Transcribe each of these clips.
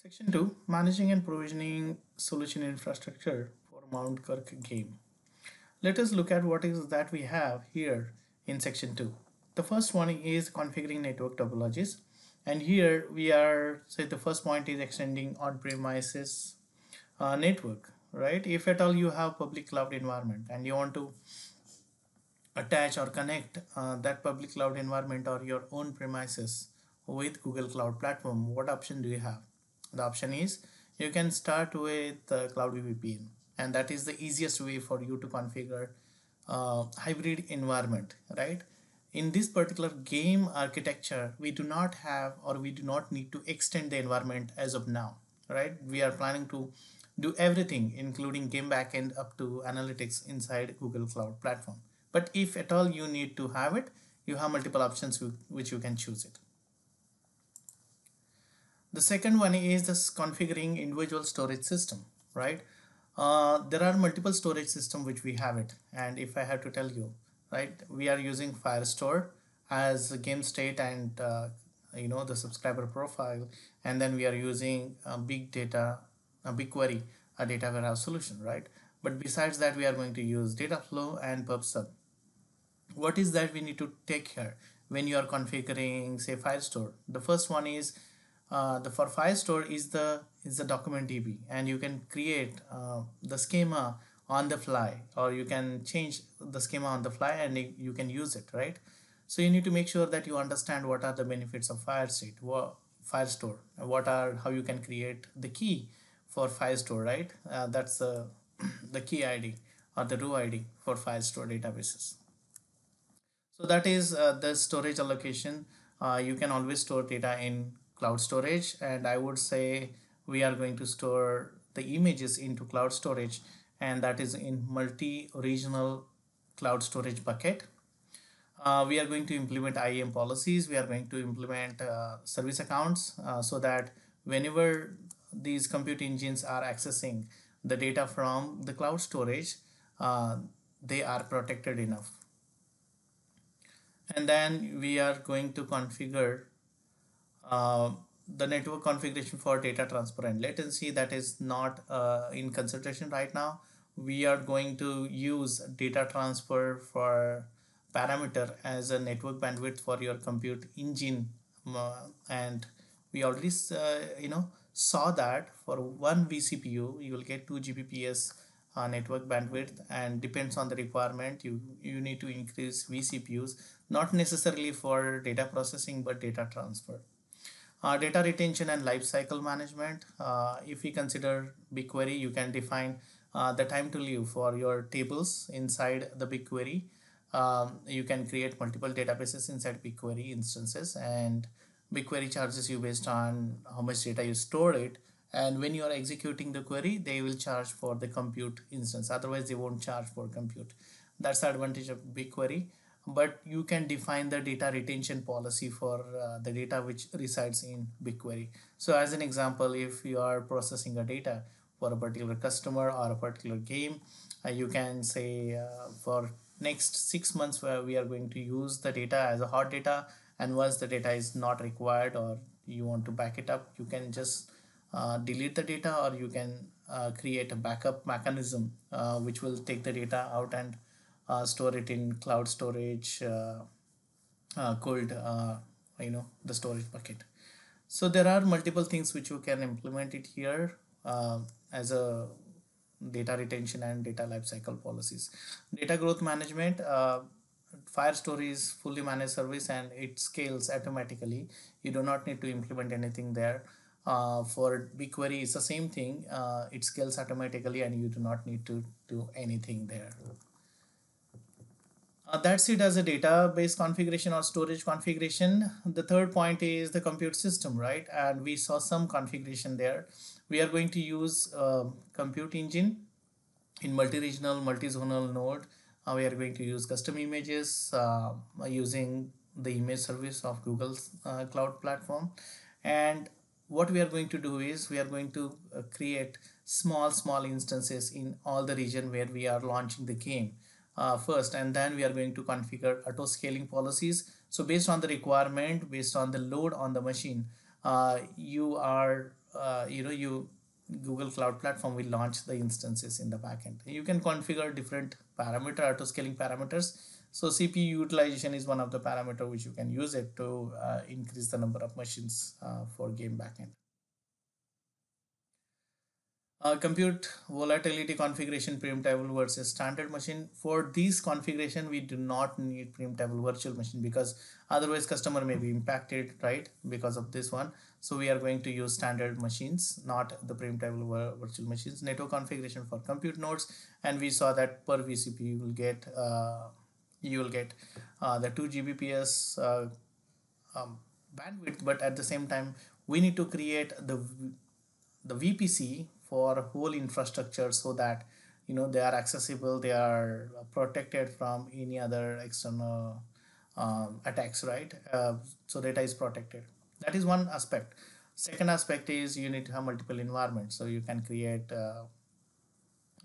Section 2, Managing and Provisioning Solution Infrastructure for Mount Kirk Game. Let us look at what is that we have here in Section 2. The first one is configuring network topologies, and here we are, say the first point is extending on-premises network, right? If at all you have public cloud environment and you want to attach or connect that public cloud environment or your own premises with Google Cloud Platform, what option do you have? The option is you can start with Cloud VPN, and that is the easiest way for you to configure hybrid environment, right? In this particular game architecture, we do not have or we do not need to extend the environment as of now, right? We are planning to do everything, including game backend up to analytics inside Google Cloud Platform. But if at all you need to have it, you have multiple options which you can choose it. The second one is this configuring individual storage system, right? There are multiple storage system which we have it, and if I have to tell you, right, we are using Firestore as a game state and the subscriber profile, and then we are using big data, BigQuery, a data warehouse solution, right? But besides that, we are going to use Dataflow and PubSub. What is that we need to take here when you are configuring, say, Firestore? The first one is the for Firestore is the document DB, and you can create the schema on the fly, or you can change the schema on the fly, and you can use it, right? So you need to make sure that you understand what are the benefits of Firestore, what are how you can create the key for Firestore, right? That's the key ID or the row ID for Firestore databases. So that is the storage allocation. You can always store data in cloud storage, and I would say we are going to store the images into cloud storage, and that is in multi-regional cloud storage bucket. We are going to implement IAM policies. We are going to implement service accounts so that whenever these compute engines are accessing the data from the cloud storage, they are protected enough. And then we are going to configure uh, the network configuration for data transfer and latency. That is not in consideration right now. We are going to use data transfer for parameter as a network bandwidth for your compute engine, and we already saw that for one vCPU you will get 2 Gbps network bandwidth, and depends on the requirement you need to increase vCPUs, not necessarily for data processing but data transfer. Data retention and lifecycle management. If we consider BigQuery, you can define the time to live for your tables inside the BigQuery. You can create multiple databases inside BigQuery instances, and BigQuery charges you based on how much data you store it. And when you are executing the query, they will charge for the compute instance. Otherwise, they won't charge for compute. That's the advantage of BigQuery. But you can define the data retention policy for the data which resides in BigQuery. So as an example, if you are processing a data for a particular customer or a particular game, you can say for next 6 months where we are going to use the data as a hot data, and once the data is not required or you want to back it up, you can just delete the data, or you can create a backup mechanism which will take the data out and store it in cloud storage called the storage bucket. So there are multiple things which you can implement it here as a data retention and data lifecycle policies. Data growth management. Firestore is fully managed service and it scales automatically. You do not need to implement anything there. For BigQuery, it's the same thing. It scales automatically and you do not need to do anything there. That's it as a database configuration or storage configuration. The third point is the compute system, right? And we saw some configuration there. We are going to use compute engine in multi-regional, multi-zonal node. We are going to use custom images using the image service of Google's cloud platform. And what we are going to do is we are going to create small instances in all the region where we are launching the game first, and then we are going to configure auto scaling policies. So based on the requirement, based on the load on the machine, you are you Google Cloud Platform will launch the instances in the backend. You can configure different parameter auto scaling parameters. So CPU utilization is one of the parameter which you can use it to increase the number of machines for game backend. Compute volatility configuration preemtable versus standard machine. For this configuration, we do not need preemtable virtual machine because otherwise customer may be impacted, right? Because of this one. So we are going to use standard machines, not the preemtable virtual machines. Network configuration for compute nodes, and we saw that per VCP you will get the 2 Gbps bandwidth, but at the same time we need to create the VPC for whole infrastructure so that they are accessible, they are protected from any other external attacks, right? So data is protected. That is one aspect. Second aspect is you need to have multiple environments, so you can create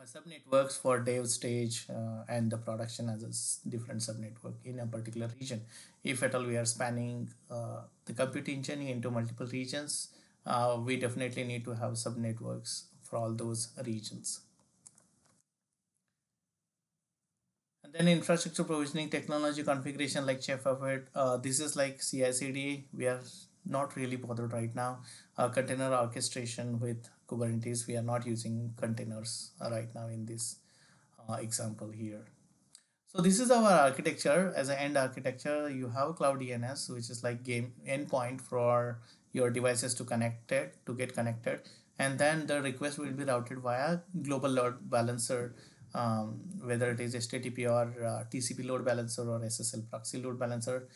subnetworks for dev stage and the production as a different subnetwork in a particular region. If at all we are spanning the compute engine into multiple regions, we definitely need to have subnetworks for all those regions. And then infrastructure provisioning technology configuration like Chef of it. This is like CI/CD. We are not really bothered right now. Container orchestration with Kubernetes. We are not using containers right now in this example here. So this is our architecture. As an end architecture, you have Cloud DNS, which is like game endpoint for your devices to get connected, and then the request will be routed via global load balancer, whether it is HTTP or TCP load balancer or SSL proxy load balancer.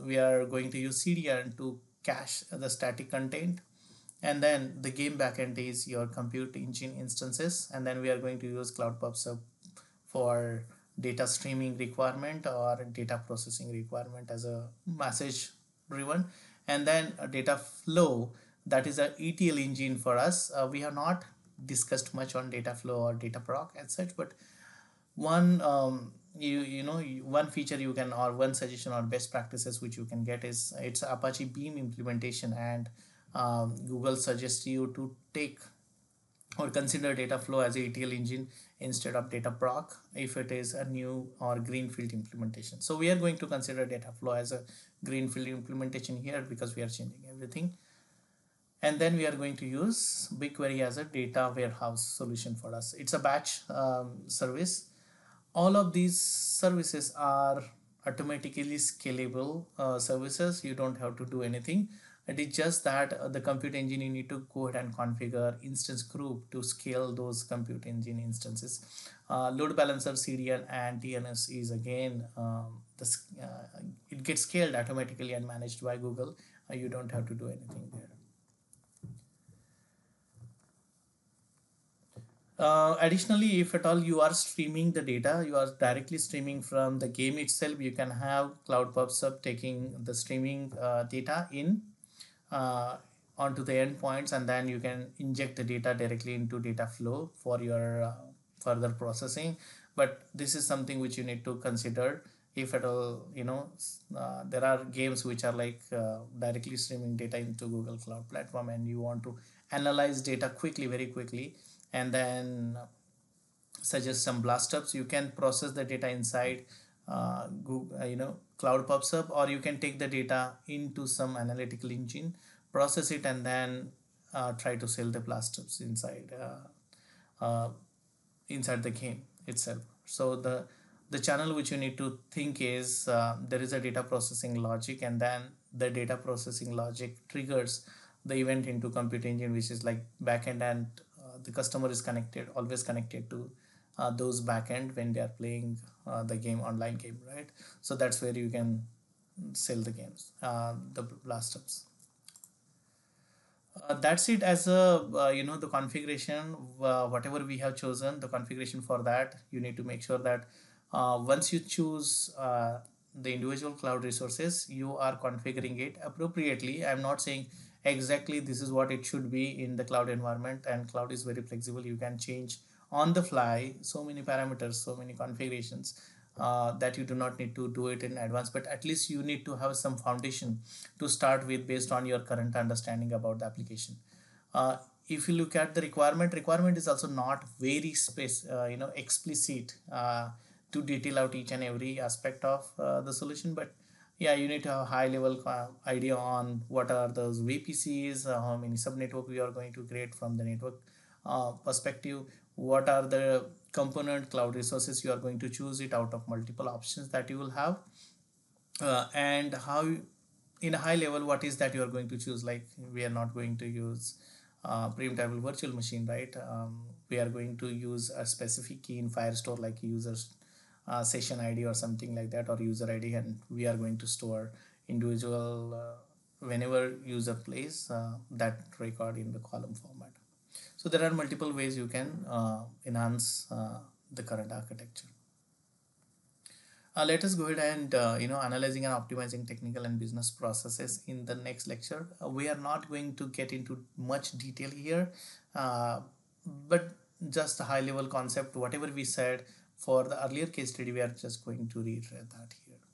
We are going to use CDN to cache the static content, and then the game backend is your compute engine instances, and then we are going to use Cloud PubSub for data streaming requirement or data processing requirement as a message driven, and then a data flow, that is a ETL engine for us. We have not discussed much on data flow or data proc as such, but one one feature you can, or one suggestion or best practices which you can get is it's Apache Beam implementation, and Google suggests you to take or consider data flow as a ETL engine instead of data proc if it is a new or greenfield implementation. So we are going to consider data flow as a greenfield implementation here because we are changing everything. And then we are going to use BigQuery as a data warehouse solution for us. It's a batch service. All of these services are automatically scalable services. You don't have to do anything. It is just that the compute engine, you need to go ahead and configure instance group to scale those compute engine instances. Load balancer, CDN, and DNS is again it gets scaled automatically and managed by Google. You don't have to do anything there. Additionally, if at all you are streaming the data, you are directly streaming from the game itself, you can have Cloud PubSub taking the streaming data in onto the endpoints, and then you can inject the data directly into data flow for your further processing. But this is something which you need to consider. If at all there are games which are like directly streaming data into Google Cloud Platform, and you want to analyze data quickly, very quickly, and then suggest some blast ups, you can process the data inside Google, Cloud PubSub, or you can take the data into some analytical engine, process it, and then try to sell the blast ups inside the game itself. So the channel which you need to think is there is a data processing logic, and then the data processing logic triggers the event into compute engine, which is like backend, and the customer is connected, always connected to those backend when they are playing the game, online game, right? So that's where you can sell the games, the blast ups. That's it. As a the configuration, whatever we have chosen, the configuration for that, you need to make sure that once you choose the individual cloud resources, you are configuring it appropriately. I'm not saying exactly this is what it should be in the cloud environment, and cloud is very flexible. You can change on the fly so many parameters, so many configurations that you do not need to do it in advance, but at least you need to have some foundation to start with based on your current understanding about the application. uh, if you look at the requirement is also not very explicit to detail out each and every aspect of the solution. But yeah, you need to have a high level idea on what are those VPCs, how many subnetwork we are going to create from the network perspective, what are the component cloud resources you are going to choose it out of multiple options that you will have, and how in a high level what is that you are going to choose. Like we are not going to use preimtable virtual machine, right? We are going to use a specific key in Firestore, like users session ID or something like that, or user ID, and we are going to store individual whenever user plays that record in the column format. So there are multiple ways you can enhance the current architecture. Let us go ahead and analyzing and optimizing technical and business processes in the next lecture. We are not going to get into much detail here, uh, but just a high level concept. Whatever we said for the earlier case study, we are just going to reiterate that here.